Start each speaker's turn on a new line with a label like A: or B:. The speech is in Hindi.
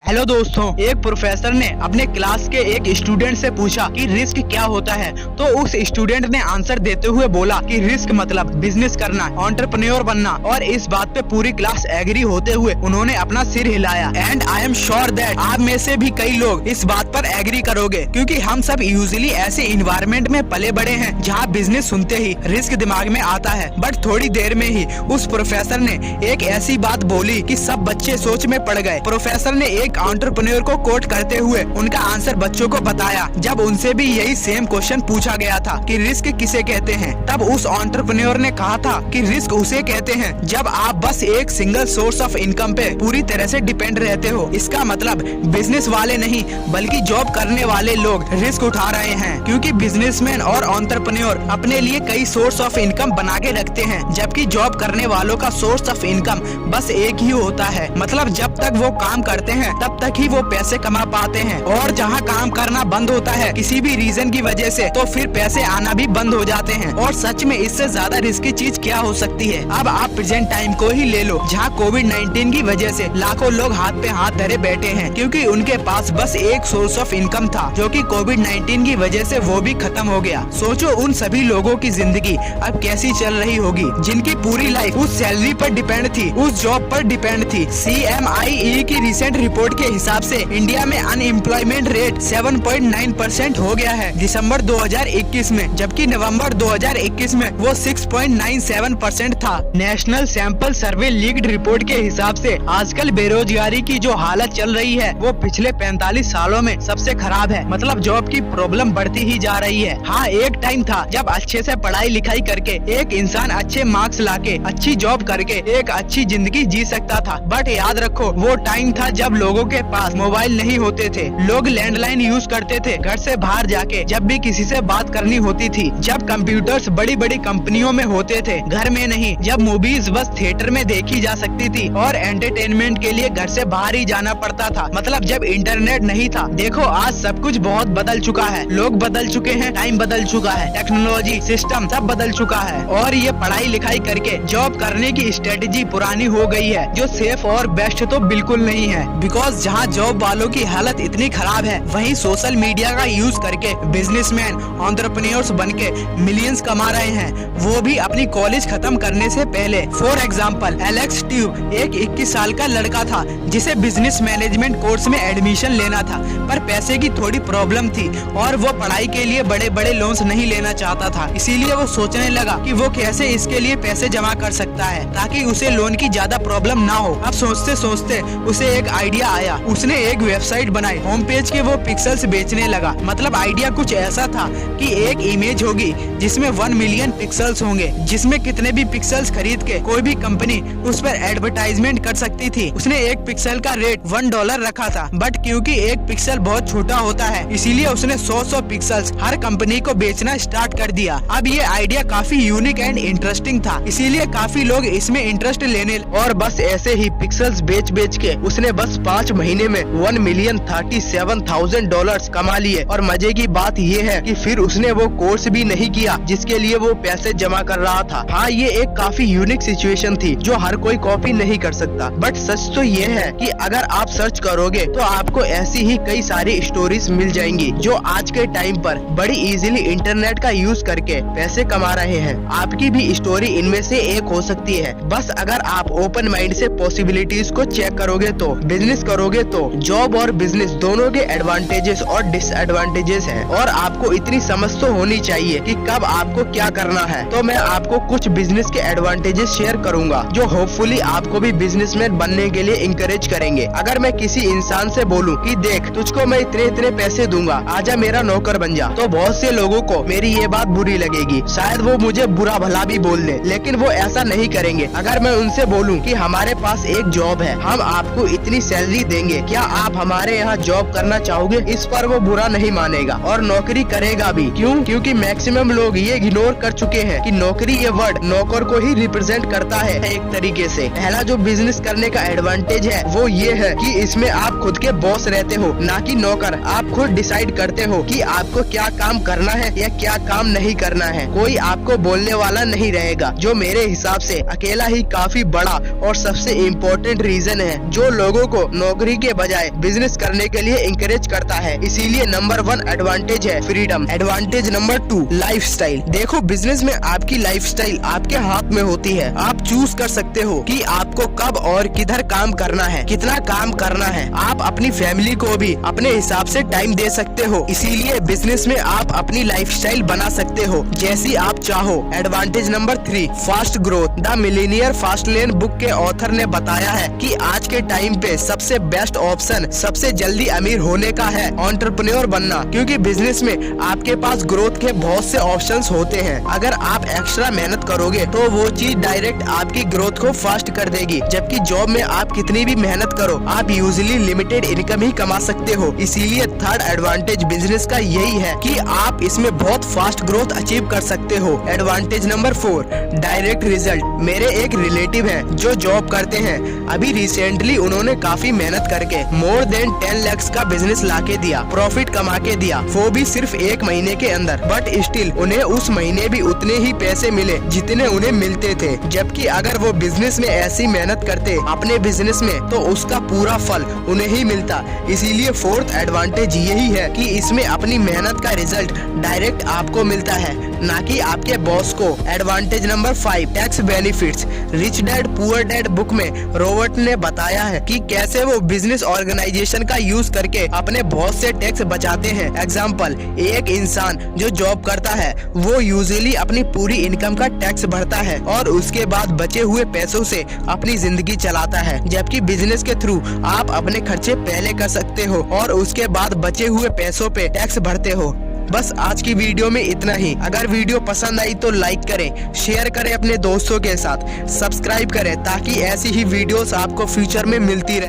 A: हेलो दोस्तों, एक प्रोफेसर ने अपने क्लास के एक स्टूडेंट से पूछा कि रिस्क क्या होता है। तो उस स्टूडेंट ने आंसर देते हुए बोला कि रिस्क मतलब बिजनेस करना, एंटरप्रेन्योर बनना। और इस बात पे पूरी क्लास एग्री होते हुए उन्होंने अपना सिर हिलाया। And I am sure that आप में से भी कई लोग इस बात पर एग्री करोगे, क्योंकि हम सब यूजुअली ऐसे इन्वायरमेंट में पले बड़े हैं जहाँ बिजनेस सुनते ही रिस्क दिमाग में आता है। बट थोड़ी देर में ही उस प्रोफेसर ने एक ऐसी बात बोली कि सब बच्चे सोच में पड़ गए। प्रोफेसर ने एक एंटरप्रेन्योर को कोट करते हुए उनका आंसर बच्चों को बताया। जब उनसे भी यही सेम क्वेश्चन पूछा गया था कि रिस्क किसे कहते हैं, तब उस एंटरप्रेन्योर ने कहा था कि रिस्क उसे कहते हैं जब आप बस एक सिंगल सोर्स ऑफ इनकम पे पूरी तरह से डिपेंड रहते हो। इसका मतलब बिजनेस वाले नहीं बल्कि जॉब करने वाले लोग रिस्क उठा रहे हैं, क्योंकि बिजनेसमैन और एंटरप्रेन्योर अपने लिए कई सोर्स ऑफ इनकम बना के रखते हैं, जबकि जॉब करने वालों का सोर्स ऑफ इनकम बस एक ही होता है। मतलब जब तक वो काम करते हैं तब तक ही वो पैसे कमा पाते हैं, और जहाँ काम करना बंद होता है किसी भी रीजन की वजह से, तो फिर पैसे आना भी बंद हो जाते हैं। और सच में इससे ज्यादा रिस्की चीज क्या हो सकती है। अब आप प्रेजेंट टाइम को ही ले लो, जहाँ कोविड-19 की वजह से लाखों लोग हाथ पे हाथ धरे बैठे हैं, क्योंकि उनके पास बस एक सोर्स ऑफ इनकम था, जो कि कोविड-19 की वजह से वो भी खत्म हो गया। सोचो उन सभी लोगों की जिंदगी अब कैसी चल रही होगी, जिनकी पूरी लाइफ उस सैलरी पर डिपेंड थी, उस जॉब पर डिपेंड थी। CMIE की रिसेंट रिपोर्ट के हिसाब से इंडिया में अनएम्प्लॉयमेंट रेट 7.9% हो गया है दिसंबर 2021 में, जबकि नवंबर 2021 में वो 6.97% था। National sample survey leaked report के हिसाब से आजकल बेरोजगारी की जो हालत चल रही है वो पिछले 45 सालों में सबसे खराब है। मतलब जॉब की प्रॉब्लम बढ़ती ही जा रही है। हाँ, एक टाइम था जब अच्छे से पढ़ाई लिखाई करके एक इंसान अच्छे मार्क्स लाके अच्छी जॉब करके एक अच्छी जिंदगी जी सकता था। बट याद रखो, वो टाइम था जब लोगों के पास मोबाइल नहीं होते थे, लोग लैंडलाइन यूज करते थे घर से बाहर जाके जब भी किसी से बात करनी होती थी, जब कंप्यूटर्स बड़ी बड़ी कंपनियों में होते थे घर में नहीं, जब मूवीज बस थिएटर में देखी जा सकती थी और एंटरटेनमेंट के लिए घर से बाहर ही जाना पड़ता था। मतलब जब इंटरनेट नहीं था। देखो आज सब कुछ बहुत बदल चुका है, लोग बदल चुके हैं, टाइम बदल चुका है, टेक्नोलॉजी सिस्टम सब बदल चुका है, और ये पढ़ाई लिखाई करके जॉब करने की स्ट्रेटेजी पुरानी हो गई है, जो सेफ और बेस्ट तो बिल्कुल नहीं है। बिकॉज जहाँ जॉब वालों की हालत इतनी खराब है, वहीं सोशल मीडिया का यूज करके बिजनेसमैन एंटरप्रेन्योर्स बनके मिलियंस कमा रहे हैं, वो भी अपनी कॉलेज खत्म करने से पहले। फॉर एग्जाम्पल, एलेक्स ट्यूब एक 21 साल का लड़का था जिसे बिजनेस मैनेजमेंट कोर्स में एडमिशन लेना था, पर पैसे की थोड़ी प्रॉब्लम थी और वो पढ़ाई के लिए बड़े बड़े लोन्स नहीं लेना चाहता था। इसीलिए वो सोचने लगा कि वो कैसे इसके लिए पैसे जमा कर सकता है ताकि उसे लोन की ज्यादा प्रॉब्लम ना हो। अब सोचते सोचते उसे एक आइडिया आया। उसने एक वेबसाइट बनाई, होम पेज के वो पिक्सल्स बेचने लगा। मतलब आइडिया कुछ ऐसा था कि एक इमेज होगी जिसमें 1 मिलियन पिक्सल्स होंगे, जिसमें कितने भी पिक्सल्स खरीद के कोई भी कंपनी उस पर एडवर्टाइजमेंट कर सकती थी। उसने एक पिक्सल का रेट $1 रखा था, बट क्योंकि एक पिक्सल बहुत छोटा होता है इसीलिए उसने 100 पिक्सल्स हर कंपनी को बेचना स्टार्ट कर दिया। अब ये आइडिया काफी यूनिक एंड इंटरेस्टिंग था, इसीलिए काफी लोग इसमें इंटरेस्ट लेने, और बस ऐसे ही पिक्सल्स बेच बेच के उसने बस 5 महीने में $1,37,000 कमा लिए। और मजे की बात ये है कि फिर उसने वो कोर्स भी नहीं किया जिसके लिए वो पैसे जमा कर रहा था। हाँ, ये एक काफी यूनिक सिचुएशन थी जो हर कोई कॉपी नहीं कर सकता। बट सच तो ये है कि अगर आप सर्च करोगे तो आपको ऐसी ही कई सारी स्टोरीज मिल जाएंगी जो आज के टाइम पर बड़ी इजीली इंटरनेट का यूज करके पैसे कमा रहे हैं। आपकी भी स्टोरी इनमें से एक हो सकती है, बस अगर आप ओपन माइंड से पॉसिबिलिटीज को चेक करोगे तो। बिजनेस करोगे तो जॉब और बिजनेस दोनों के एडवांटेजेस और डिसएडवांटेजेस हैं, और आपको इतनी समझ तो होनी चाहिए कि कब आपको क्या करना है। तो मैं आपको कुछ बिजनेस के एडवांटेजेस शेयर करूंगा जो होपफुली आपको भी बिजनेसमैन बनने के लिए इंकरेज करेंगे। अगर मैं किसी इंसान से बोलूं कि देख तुझको मैं इतने इतने पैसे दूंगा, आजा मेरा नौकर बन जा, तो बहुत से लोगों को मेरी ये बात बुरी लगेगी, शायद वो मुझे बुरा भला भी बोल दे, लेकिन वो ऐसा नहीं करेंगे। अगर मैं उनसे बोलूं कि हमारे पास एक जॉब है, हम आपको इतनी सैलरी देंगे, क्या आप हमारे यहाँ जॉब करना चाहोगे, इस पर वो बुरा नहीं मानेगा और नौकरी करेगा भी। क्यों? क्योंकि मैक्सिमम लोग ये इग्नोर कर चुके हैं कि नौकरी ये वर्ड नौकर को ही रिप्रेजेंट करता है एक तरीके से। पहला जो बिजनेस करने का एडवांटेज है वो ये है कि इसमें आप खुद के बॉस रहते हो, ना कि नौकर। आप खुद डिसाइड करते हो कि आपको क्या काम करना है या क्या काम नहीं करना है। कोई आपको बोलने वाला नहीं रहेगा, जो मेरे हिसाब से अकेला ही काफी बड़ा और सबसे इम्पोर्टेंट रीजन है जो लोगों को नौकरी
B: नौकरी के बजाय बिजनेस करने के लिए इंकरेज करता है। इसीलिए नंबर 1 एडवांटेज है फ्रीडम। Advantage number 2 lifestyle. देखो, बिजनेस में आपकी लाइफस्टाइल आपके हाथ में होती है। आप चूज कर सकते हो कि आपको कब और किधर काम करना है, कितना काम करना है। आप अपनी फैमिली को भी अपने हिसाब से टाइम दे सकते हो। इसीलिए बिजनेस में आप अपनी लाइफस्टाइल बना सकते हो जैसी आप चाहो। Advantage number 3 fast growth. The millionaire fast lane book के ऑथर ने बताया है कि आज के टाइम पे सबसे बेस्ट ऑप्शन सबसे जल्दी अमीर होने का है एंटरप्रेन्योर बनना, क्योंकि बिजनेस में आपके पास ग्रोथ के बहुत से ऑप्शंस होते हैं। अगर आप एक्स्ट्रा मेहनत करोगे तो वो चीज डायरेक्ट आपकी ग्रोथ को फास्ट कर देगी, जबकि जॉब में आप कितनी भी मेहनत करो आप यूजुअली लिमिटेड इनकम ही कमा सकते हो। इसीलिए थर्ड एडवांटेज बिजनेस का यही है कि आप इसमें बहुत फास्ट ग्रोथ अचीव कर सकते हो। Advantage number 4 direct result. मेरे एक रिलेटिव हैं जो जॉब करते हैं। अभी रिसेंटली उन्होंने काफी मेहनत करके मोर देन 10 लाख का बिजनेस लाके दिया, प्रॉफिट कमा के दिया, वो भी सिर्फ 1 महीने के अंदर। बट स्टिल उन्हें उस महीने भी उतने ही पैसे मिले जितने उन्हें मिलते थे। जबकि अगर वो बिजनेस में ऐसी मेहनत करते अपने बिजनेस में तो उसका पूरा फल उन्हें ही मिलता। इसीलिए फोर्थ एडवांटेज यही है कि इसमें अपनी मेहनत का रिजल्ट डायरेक्ट आपको मिलता है, ना कि आपके बॉस को। Advantage number 5 tax benefits. Rich dad poor dad book में रॉबर्ट ने बताया है कि कैसे वो बिजनेस ऑर्गेनाइजेशन का यूज करके अपने बहुत से टैक्स बचाते हैं। एग्जाम्पल, एक इंसान जो जॉब करता है वो यूजुअली अपनी पूरी इनकम का टैक्स भरता है और उसके बाद बचे हुए पैसों से अपनी जिंदगी चलाता है। जबकि बिजनेस के थ्रू आप अपने खर्चे पहले कर सकते हो और उसके बाद बचे हुए पैसों पे टैक्स भरते हो। बस आज की वीडियो में इतना ही। अगर वीडियो पसंद आई तो लाइक करें, शेयर करें अपने दोस्तों के साथ, सब्सक्राइब करें ताकि ऐसी ही वीडियोस आपको फ्यूचर में मिलती रहे।